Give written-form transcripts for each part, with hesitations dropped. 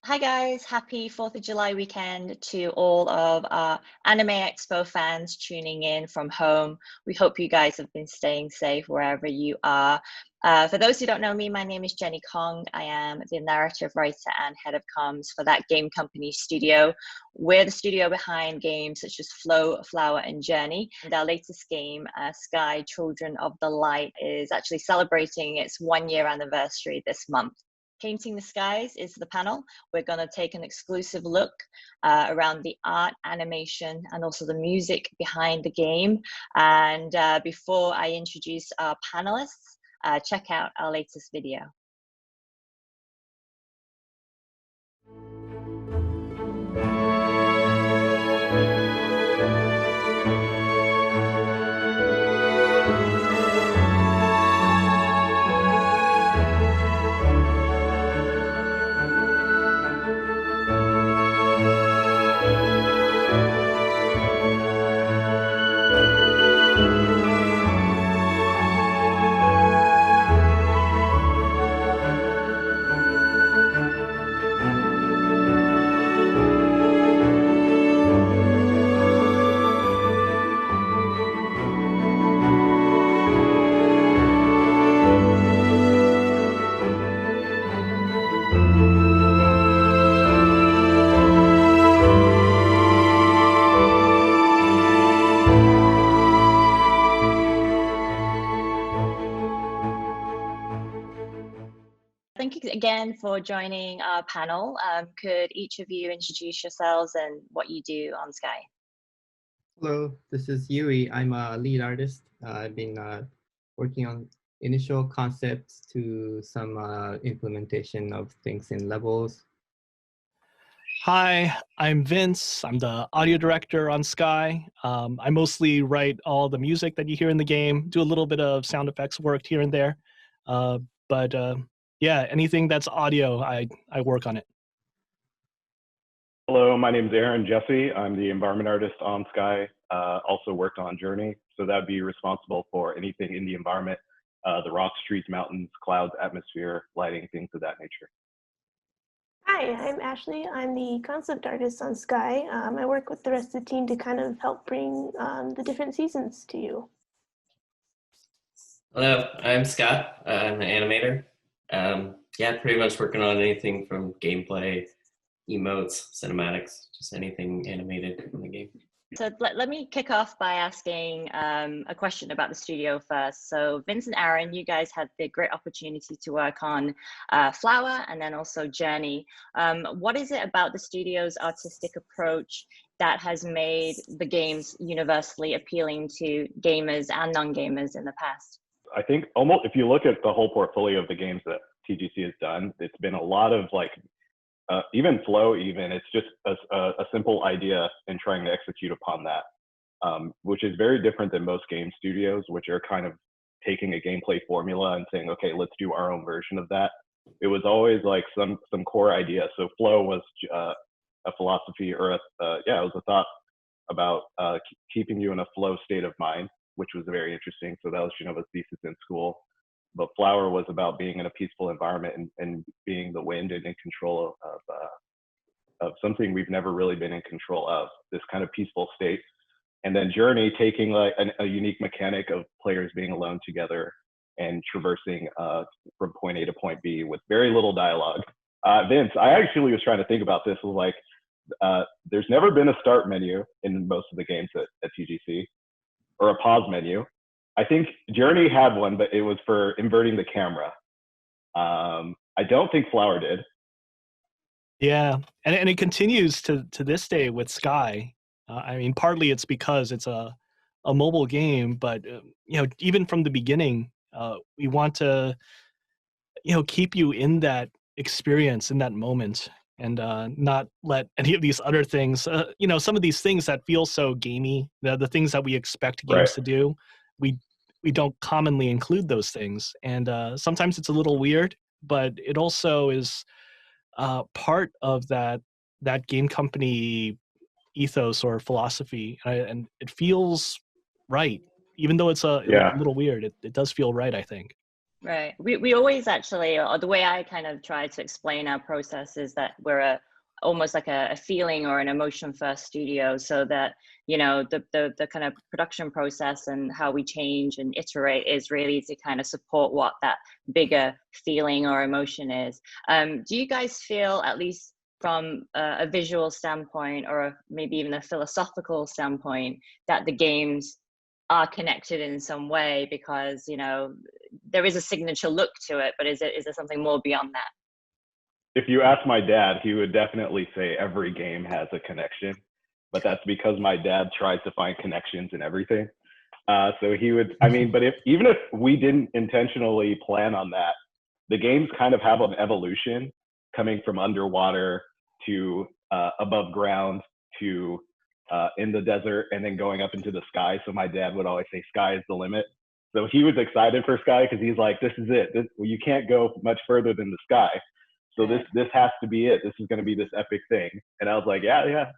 Hi guys, happy 4th of July weekend to all of our Anime Expo fans tuning in from home. We hope you guys have been staying safe wherever you are. For those who don't know me, my name is Jennie Kong. I am the narrative writer and head of comms for That Game Company studio. We're the studio behind games such as Flow, Flower, and Journey. And our latest game, Sky Children of the Light, is actually celebrating its 1 year anniversary this month. Painting the Skies is the panel. We're going to take an exclusive look around the art, animation, and also the music behind the game. And before I introduce our panelists, check out our latest video. Thank you again for joining our panel. Could each of you introduce yourselves and what you do on Sky? Hello, this is Yui. I'm a lead artist. I've been working on initial concepts to some implementation of things in levels. Hi, I'm Vince. I'm the audio director on Sky. I mostly write all the music that you hear in the game, do a little bit of sound effects work here and there. But yeah, anything that's audio, I work on it. Hello, my name is Jessie. I'm the environment artist on Sky. Also worked on Journey, so that'd be responsible for anything in the environment, the rocks, trees, mountains, clouds, atmosphere, lighting, things of that nature. Hi, I'm Ashley. I'm the concept artist on Sky. I work with the rest of the team to kind of help bring the different seasons to you. Hello, I'm Scott. I'm an animator. Yeah, pretty much working on anything from gameplay, emotes, cinematics, just anything animated in the game. So let me kick off by asking a question about the studio first. So Vince and Aaron, you guys had the great opportunity to work on Flower and then also Journey. What is it about the studio's artistic approach that has made the games universally appealing to gamers and non-gamers in the past? I think almost if you look at the whole portfolio of the games that TGC has done, it's been a lot of like, even Flow, it's just a simple idea and trying to execute upon that, which is very different than most game studios, which are kind of taking a gameplay formula and saying, okay, let's do our own version of that. It was always like some core idea. So Flow was a philosophy or it was a thought about keeping you in a flow state of mind, which was very interesting. So that was Genova's thesis in school. But Flower was about being in a peaceful environment and being the wind and in control of something we've never really been in control of, this kind of peaceful state. And then Journey taking like a unique mechanic of players being alone together and traversing from point A to point B with very little dialogue. Vince, I actually was trying to think about this, was like, there's never been a start menu in most of the games at TGC, or a pause menu. I think Journey had one, but it was for inverting the camera. I don't think Flower did. Yeah, and it continues to this day with Sky. I mean, partly it's because it's a mobile game, but you know, even from the beginning, we want to, you know, keep you in that experience, in that moment, and not let any of these other things, you know, some of these things that feel so gamey, the things that we expect games to do, we don't commonly include those things. And sometimes it's a little weird, but it also is part of that game company ethos or philosophy, and it feels right. Even though it's a little weird, it does feel right, I think. Right. We always actually, or the way I kind of try to explain our process is that we're almost like a feeling or an emotion first studio, so that, you know, the kind of production process and how we change and iterate is really to kind of support what that bigger feeling or emotion is. Do you guys feel, at least from a visual standpoint or maybe even a philosophical standpoint, that the games are connected in some way? Because, you know, there is a signature look to it, but is there something more beyond that? If you ask my dad, he would definitely say every game has a connection, but that's because my dad tries to find connections in everything. So he would, I mean, but even if we didn't intentionally plan on that, the games kind of have an evolution coming from underwater to above ground to in the desert and then going up into the sky. So my dad would always say, sky is the limit. So he was excited for sky because he's like, this is it. You can't go much further than the sky. So this has to be it. This is going to be this epic thing. And I was like,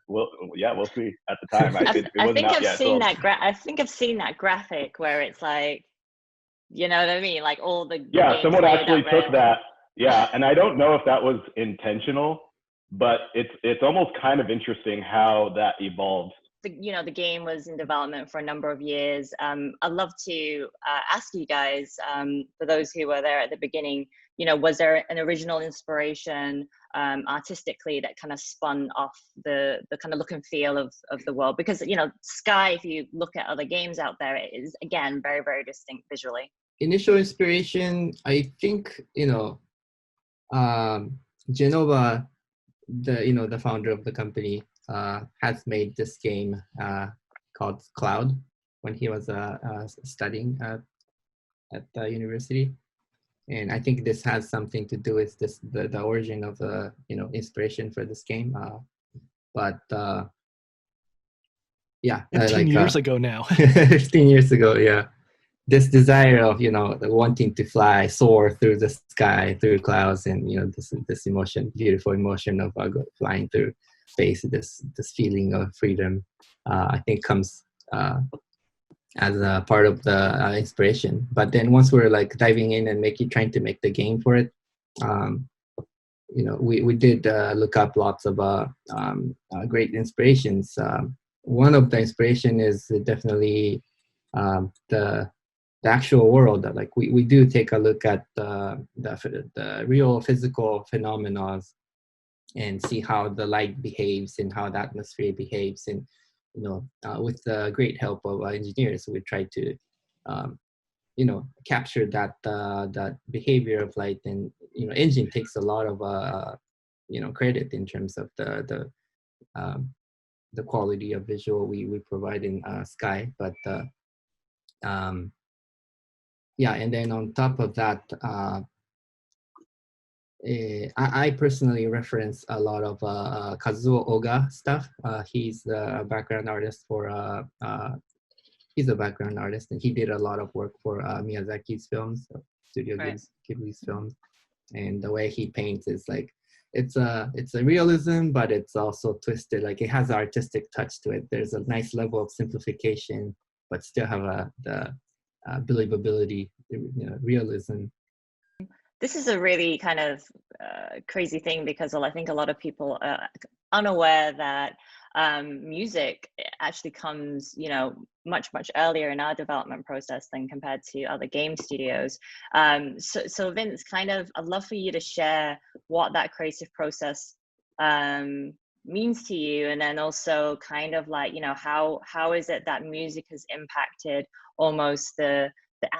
we'll see. At the time, I think I've seen that graphic where it's like, you know what I mean? Like all the someone actually took that. Yeah, and I don't know if that was intentional, but it's almost kind of interesting how that evolved. You know, the game was in development for a number of years. I'd love to ask you guys, for those who were there at the beginning, you know, was there an original inspiration artistically that kind of spun off the kind of look and feel of the world? Because, you know, Sky, if you look at other games out there, it is, again, very, very distinct visually. Initial inspiration, I think, you know, Genova, the founder of the company, has made this game called Cloud when he was studying at the university, and I think this has something to do with the origin of the inspiration for this game. But 15 years ago now. 15 years ago, yeah. This desire of wanting to soar through the sky, through clouds, and this emotion, beautiful emotion of flying through space, this feeling of freedom, I think comes as a part of the inspiration. But then once we're like diving in and trying to make the game for it, we did look up lots of great inspirations. One of the inspiration is definitely the actual world. That like we do take a look at the real physical phenomena and see how the light behaves and how the atmosphere behaves, and with the great help of engineers, we try to capture that behavior of light. And engine takes a lot of credit in terms of the quality of visual we provide in Sky. But and then on top of that, I personally reference a lot of Kazuo Oga stuff. He's the background artist for he's a background artist, and he did a lot of work for Miyazaki's films, Studio Ghibli's films. And the way he paints is like it's a realism, but it's also twisted. Like it has an artistic touch to it. There's a nice level of simplification, but still have the believability, realism. This is a really kind of crazy thing, because I think a lot of people are unaware that music actually comes, much earlier in our development process than compared to other game studios. So Vince, I'd love for you to share what that creative process means to you, and then also kind of like, how is it that music has impacted almost the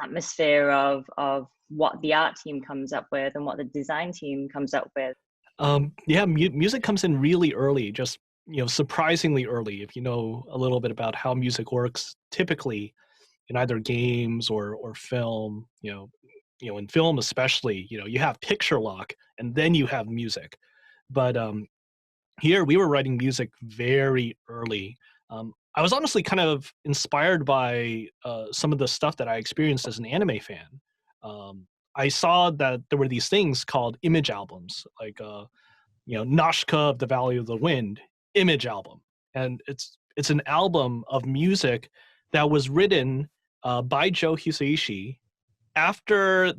atmosphere of what the art team comes up with and what the design team comes up with? Music comes in really early, just surprisingly early. If you know a little bit about how music works, typically in either games or film, in film especially, you have picture lock and then you have music. But here we were writing music very early. I was honestly kind of inspired by some of the stuff that I experienced as an anime fan. I saw that there were these things called image albums, like Nashka of the Valley of the Wind image album, and it's an album of music that was written by Joe Hisaishi after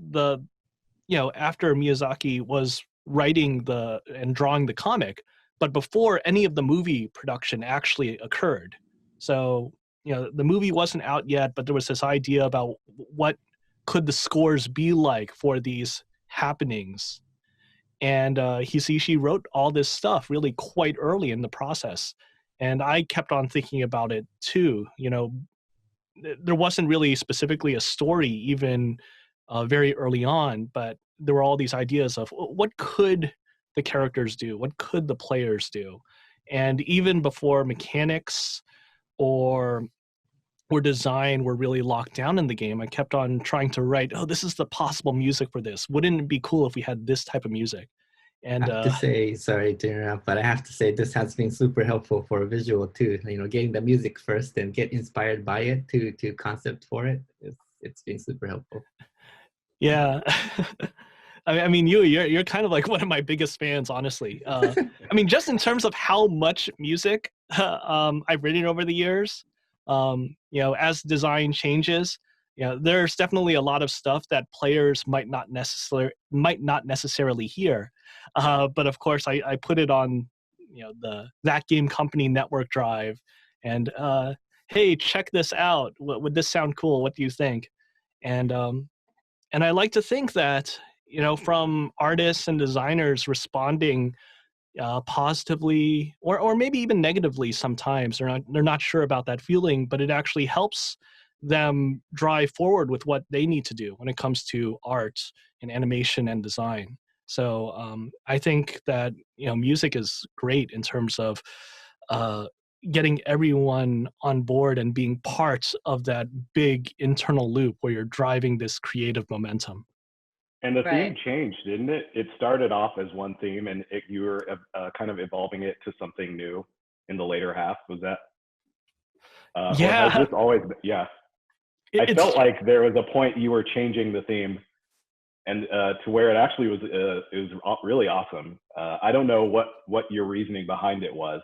after Miyazaki was writing and drawing the comic, but before any of the movie production actually occurred. So, the movie wasn't out yet, but there was this idea about what could the scores be like for these happenings. And Hisaishi wrote all this stuff really quite early in the process. And I kept on thinking about it too. There wasn't really specifically a story even very early on, but there were all these ideas of what could the characters do? What could the players do? And even before mechanics or design were really locked down in the game, I kept on trying to write, this is the possible music for this. Wouldn't it be cool if we had this type of music? And I have to say, sorry to interrupt, but I have to say this has been super helpful for visual too. Getting the music first and get inspired by it to concept for it. It's been super helpful. Yeah. I mean, you're kind of like one of my biggest fans, honestly. I mean, just in terms of how much music I've written over the years, as design changes, there's definitely a lot of stuff that players might not necessarily hear. But of course, I put it on, the That Game Company network drive, and hey, check this out. Would this sound cool? What do you think? And I like to think that, from artists and designers responding positively or maybe even negatively sometimes, they're not sure about that feeling, but it actually helps them drive forward with what they need to do when it comes to art and animation and design. So I think that, music is great in terms of getting everyone on board and being part of that big internal loop where you're driving this creative momentum. And the Right. theme changed, didn't it? It started off as one theme, and you were kind of evolving it to something new in the later half. Was that? Or has this always been? Yeah. I felt like there was a point you were changing the theme, and to where it actually was. It was really awesome. I don't know what your reasoning behind it was.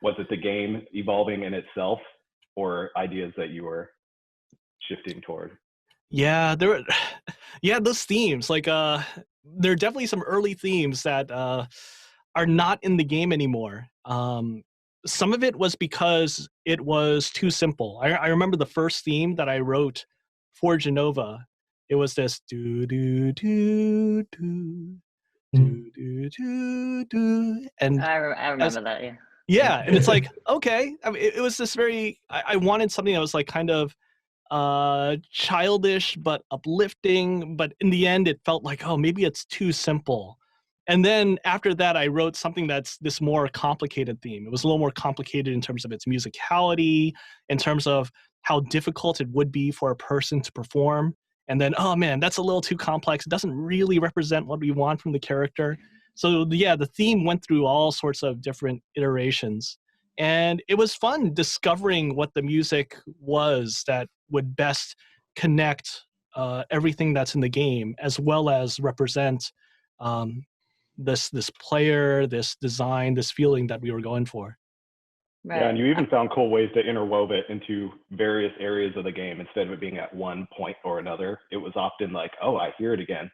Was it the game evolving in itself, or ideas that you were shifting toward? Yeah, those themes, like there are definitely some early themes that are not in the game anymore. Some of it was because it was too simple. I remember the first theme that I wrote for Genova. It was this do do do do do do do do, and I remember that, yeah. yeah, and it's like, okay, I mean, it was this very. I wanted something that was like kind of childish but uplifting, but in the end it felt like, oh, maybe it's too simple. And then after that I wrote something that's this more complicated theme. It was a little more complicated in terms of its musicality, in terms of how difficult it would be for a person to perform. And then, oh man, that's a little too complex. It doesn't really represent what we want from the character. So yeah, the theme went through all sorts of different iterations. And it was fun discovering what the music was that would best connect everything that's in the game, as well as represent this player, this design, this feeling that we were going for. Right. Yeah, and you even found cool ways to interwove it into various areas of the game instead of it being at one point or another. It was often like, oh, I hear it again.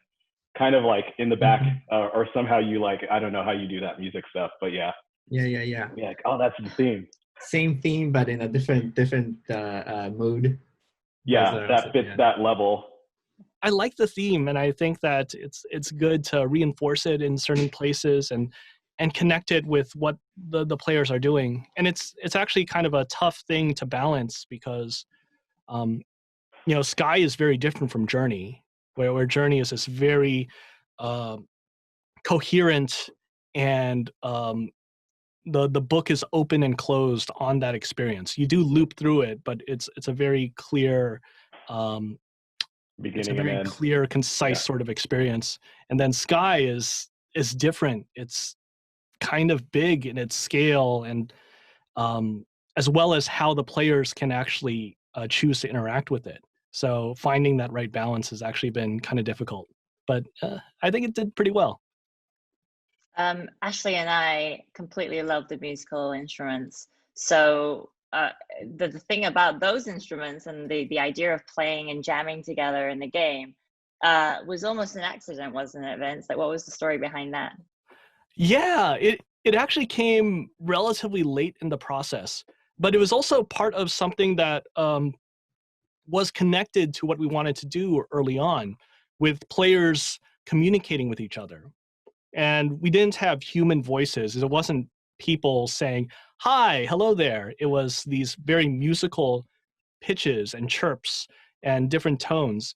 Kind of like in the back, or somehow you like, I don't know how you do that music stuff, but yeah. Yeah. Yeah, like, oh, that's the theme. Same theme, but in a different mood. Yeah, that fits that level. I like the theme, and I think that it's good to reinforce it in certain places and connect it with what the players are doing. And it's actually kind of a tough thing to balance because, Sky is very different from Journey, where Journey is this very coherent and the book is open and closed on that experience. You do loop through it, but it's a very clear clear, concise sort of experience. And then Sky is different. It's kind of big in its scale, and as well as how the players can actually choose to interact with it. So finding that right balance has actually been kind of difficult, but I think it did pretty well. Ashley and I completely love the musical instruments. So the thing about those instruments and the idea of playing and jamming together in the game was almost an accident, wasn't it, Vince? Like, what was the story behind that? Yeah, it actually came relatively late in the process, but it was also part of something that was connected to what we wanted to do early on, with players communicating with each other. And we didn't have human voices. It wasn't people saying, "Hi, hello there." It was these very musical pitches and chirps and different tones.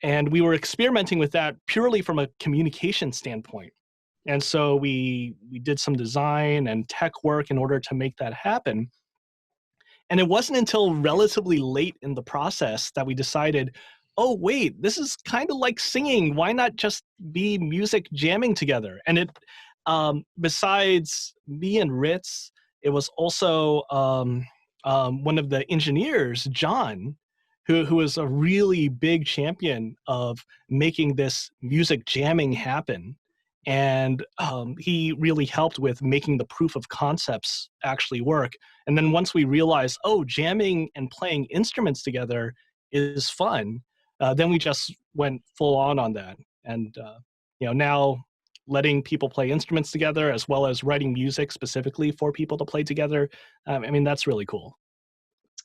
And we were experimenting with that purely from a communication standpoint. And so we did some design and tech work in order to make that happen. And it wasn't until relatively late in the process that we decided, oh, wait, this is kind of like singing. Why not just be music jamming together? And it, besides me and Ritz, it was also one of the engineers, John, who was a really big champion of making this music jamming happen. And he really helped with making the proof of concepts actually work. And then once we realized, oh, jamming and playing instruments together is fun, then we just went full on that. And now letting people play instruments together, as well as writing music specifically for people to play together, I mean, that's really cool.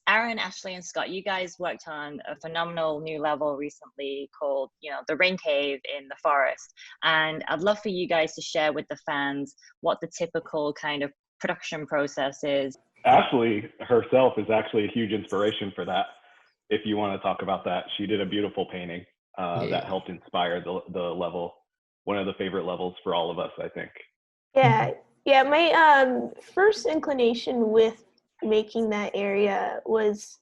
Aaron, Ashley, and Scott, you guys worked on a phenomenal new level recently called, the Rain Cave in the Forest. And I'd love for you guys to share with the fans what the typical kind of production process is. Ashley herself is actually a huge inspiration for that. If you want to talk about that, she did a beautiful painting that helped inspire the level. One of the favorite levels for all of us, I think. Yeah. My first inclination with making that area was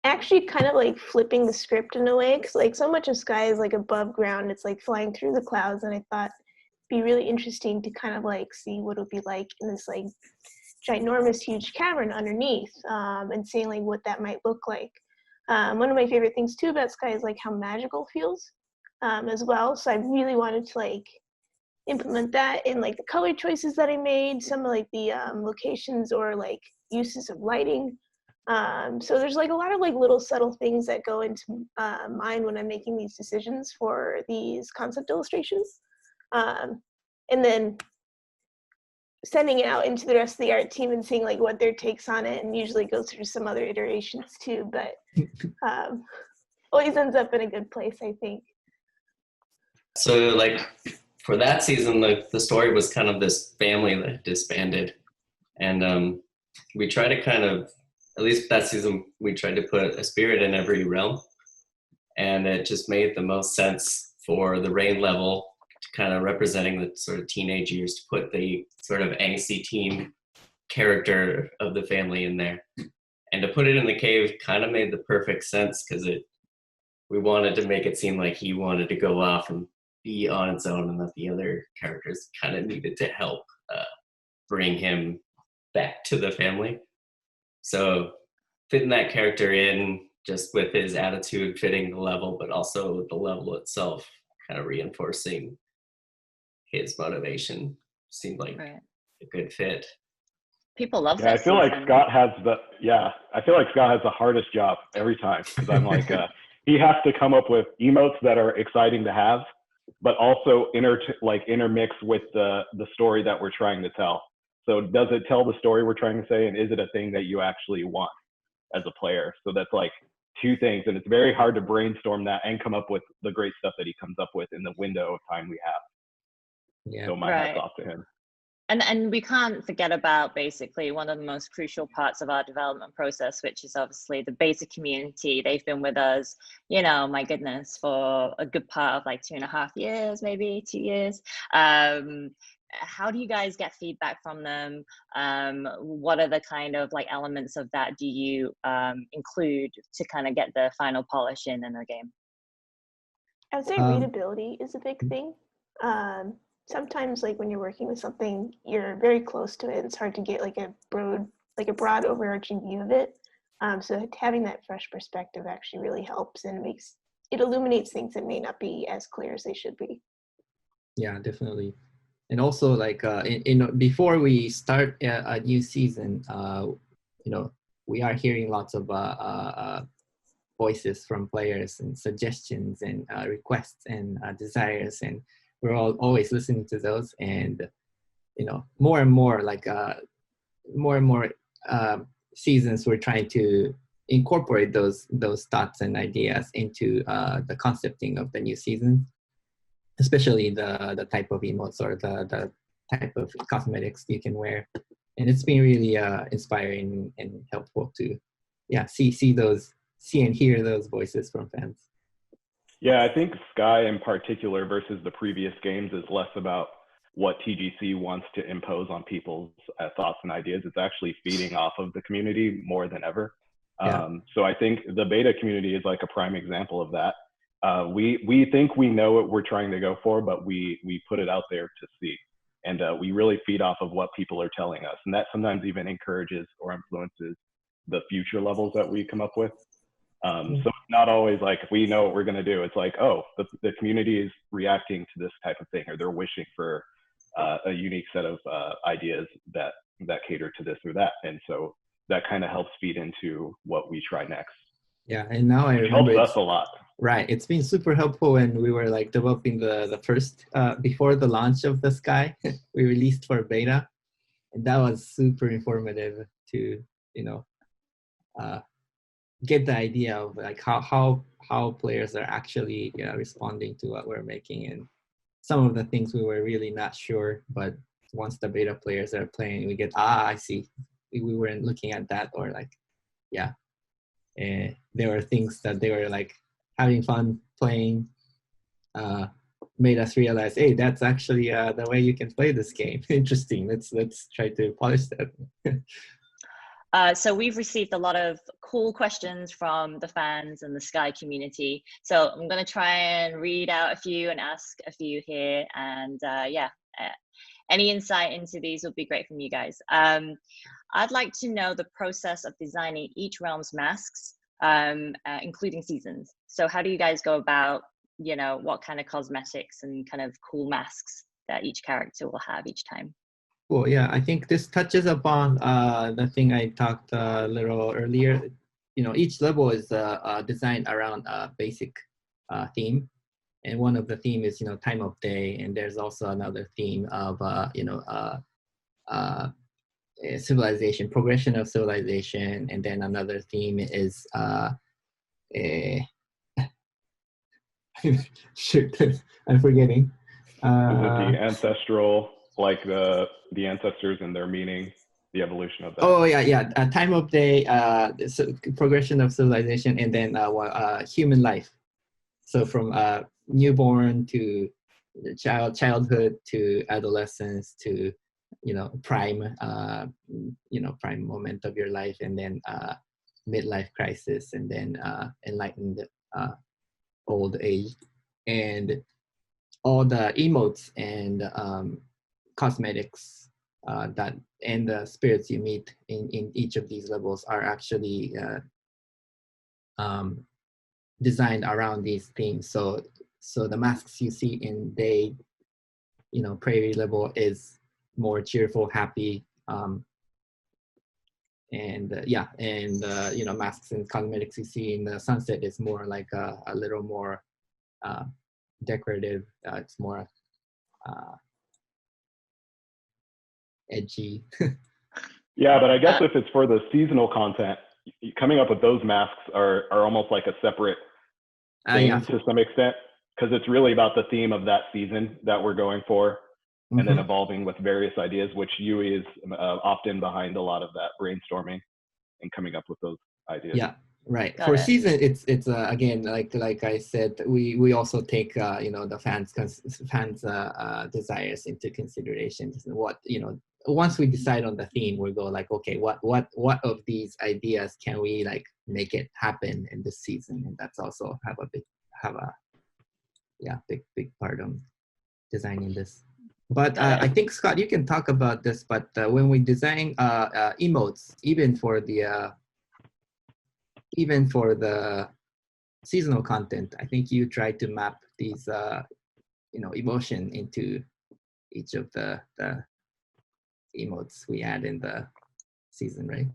actually kind of like flipping the script in a way, because like so much of Sky is like above ground, it's like flying through the clouds, and I thought it'd be really interesting to kind of like see what it would be like in this like ginormous huge cavern underneath, and seeing like what that might look like. One of my favorite things too about Sky is like how magical it feels as well, so I really wanted to like implement that in like the color choices that I made, some of like the locations or like uses of lighting. So there's like a lot of like little subtle things that go into mind when I'm making these decisions for these concept illustrations. And then sending it out into the rest of the art team and seeing like what their takes on it, and usually goes through some other iterations too, but always ends up in a good place, I think. So like for that season, the story was kind of this family that disbanded. And we tried to kind of, at least that season, we tried to put a spirit in every realm. And it just made the most sense for the rain level, kind of representing the sort of teenage years, to put the sort of angsty teen character of the family in there. And to put it in the cave kind of made the perfect sense, because we wanted to make it seem like he wanted to go off and be on its own, and that the other characters kind of needed to help bring him back to the family. So fitting that character in, just with his attitude fitting the level, but also the level itself kind of reinforcing his motivation, seemed like a good fit. People love that. I feel like Scott has the hardest job every time, because I'm like he has to come up with emotes that are exciting to have, but also intermix with the story that we're trying to tell. So does it tell the story we're trying to say, and is it a thing that you actually want as a player? So that's like two things, and it's very hard to brainstorm that and come up with the great stuff that he comes up with in the window of time we have. Yeah. So my hat's off to him. And we can't forget about basically one of the most crucial parts of our development process, which is obviously the beta community. They've been with us, my goodness, for a good part of like 2.5 years, maybe 2 years. How do you guys get feedback from them? What are the kind of like elements of that do you include to kind of get the final polish in the game? I would say readability is a big thing. Sometimes like when you're working with something, you're very close to it. It's hard to get like a broad overarching view of it. So having that fresh perspective actually really helps, and it illuminates things that may not be as clear as they should be. Yeah, definitely. And also like before we start a new season, we are hearing lots of voices from players and suggestions and requests and desires, and we're always listening to those. And more and more seasons, we're trying to incorporate those thoughts and ideas into the concepting of the new season, especially the type of emotes or the type of cosmetics you can wear. And it's been really inspiring and helpful to see and hear those voices from fans. Yeah, I think Sky in particular versus the previous games is less about what TGC wants to impose on people's thoughts and ideas. It's actually feeding off of the community more than ever. Yeah. So I think the beta community is like a prime example of that. We think we know what we're trying to go for, but we put it out there to see. And we really feed off of what people are telling us. And that sometimes even encourages or influences the future levels that we come up with. So it's not always like we know what we're going to do. It's like, oh, the community is reacting to this type of thing, or they're wishing for a unique set of ideas that cater to this or that. And so that kind of helps feed into what we try next. Yeah, and now I Which remember helps us a lot. Right, it's been super helpful when we were like developing the first, before the launch of the Sky, we released for beta, and that was super informative to, get the idea of like how players are actually responding to what we're making, and some of the things we were really not sure, but once the beta players are playing, we get, I see, we weren't looking at that, or like, yeah, there were things that they were like having fun playing, made us realize, hey, that's actually the way you can play this game. Interesting. Let's try to polish that. So we've received a lot of cool questions from the fans and the Sky community. So I'm going to try and read out a few and ask a few here. And any insight into these would be great from you guys. I'd like to know the process of designing each realm's masks, including seasons. So how do you guys go about, what kind of cosmetics and kind of cool masks that each character will have each time? Cool. Yeah, I think this touches upon the thing I talked a little earlier. Each level is designed around a basic theme, and one of the theme is time of day, and there's also another theme of civilization, progression of civilization, and then another theme is shoot, I'm forgetting. Is it the ancestral, like the ancestors and their meaning, the evolution of that? Oh yeah. Time of day, so progression of civilization, and then human life. So from newborn to childhood to adolescence to prime prime moment of your life, and then midlife crisis, and then enlightened old age, and all the emotes and cosmetics that and the spirits you meet in each of these levels are actually designed around these themes. So the masks you see in day, prairie level is more cheerful, happy, masks and cosmetics you see in the sunset is more like a little more decorative. It's more edgy. Yeah, but I guess if it's for the seasonal content, coming up with those masks are almost like a separate thing to some extent, because it's really about the theme of that season that we're going for, and then evolving with various ideas, which Yui is often behind a lot of that brainstorming and coming up with those ideas. Yeah, right. For season, it's again, like I said, we also take the fans desires into consideration. What once we decide on the theme, we go like, okay, what of these ideas can we like make it happen in this season? And that's also have a big part of designing this. But I think, Scott, you can talk about this, but when we design emotes, even for the seasonal content, I think you try to map these emotion into each of the emotes we add in the season, right?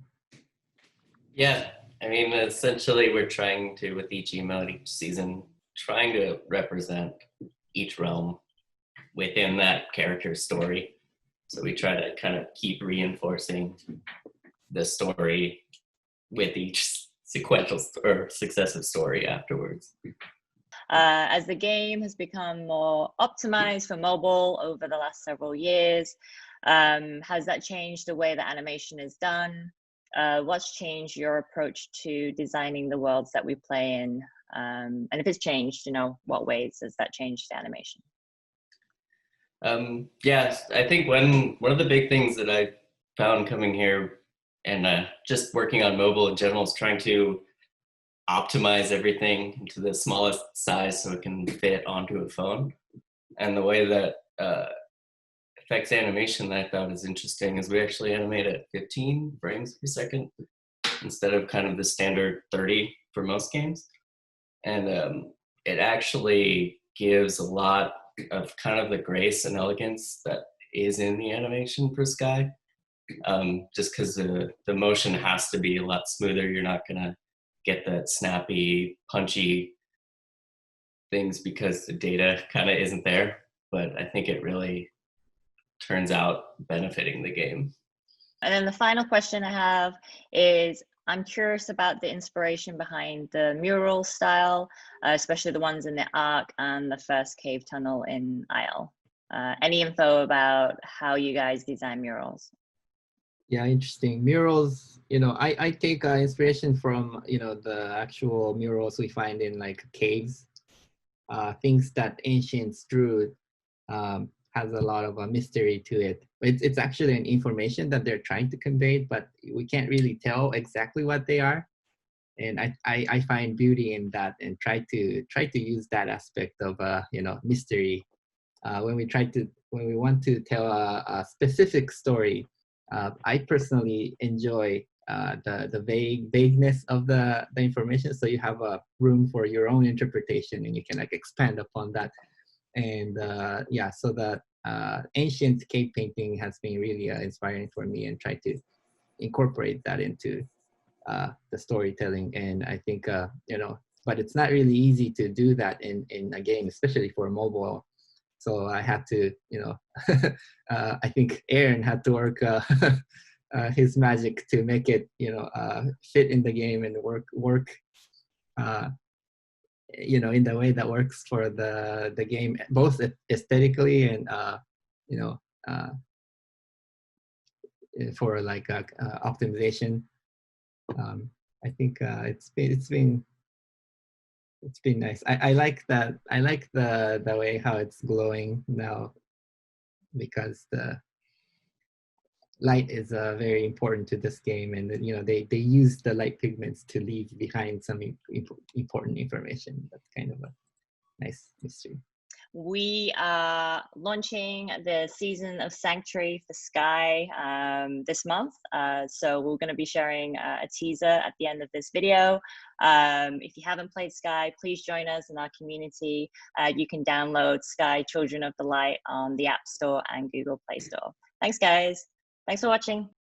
Yeah, I mean, essentially we're trying to, with each emote, each season, trying to represent each realm within that character's story. So we try to kind of keep reinforcing the story with each sequential or successive story afterwards. As the game has become more optimized for mobile over the last several years, has that changed the way that animation is done? What's changed your approach to designing the worlds that we play in? And if it's changed, you know, what ways has that changed the animation? Yeah, I think one of the big things that I found coming here and just working on mobile in general is trying to optimize everything into the smallest size so it can fit onto a phone. And the way that affects animation that I thought is interesting is we actually animate at 15 frames per second instead of kind of the standard 30 for most games. And it actually gives a lot of kind of the grace and elegance that is in the animation for Sky. Just because the motion has to be a lot smoother. You're not gonna get that snappy, punchy things because the data kind of isn't there. But I think it really turns out benefiting the game. And then the final question I have is, I'm curious about the inspiration behind the mural style, especially the ones in the Ark and the first cave tunnel in Isle. Any info about how you guys design murals? Yeah, interesting. Murals, you know, I take inspiration from, you know, the actual murals we find in like caves, things that ancients drew. Has a lot of a mystery to it. It's actually an information that they're trying to convey, but we can't really tell exactly what they are. And I find beauty in that and try to use that aspect of you know, mystery when we want to tell a specific story. I personally enjoy the vagueness of the information, so you have a room for your own interpretation and you can like expand upon that. And yeah, so that ancient cave painting has been really inspiring for me, and try to incorporate that into the storytelling. And I think you know, but it's not really easy to do that in a game, especially for mobile. So I had to, you know, I think Aaron had to work his magic to make it, you know, fit in the game and work you know, in the way that works for the game, both aesthetically and you know, for like optimization. I think it's been nice. I like that. I like the way how it's glowing now, because the light is very important to this game, and you know, they use the light pigments to leave behind some important information. That's kind of a nice mystery. We are launching the season of Sanctuary for Sky this month. So we're going to be sharing a teaser at the end of this video. If you haven't played Sky, please join us in our community. You can download Sky Children of the Light on the App Store and Google Play Store. Thanks, guys. Thanks for watching.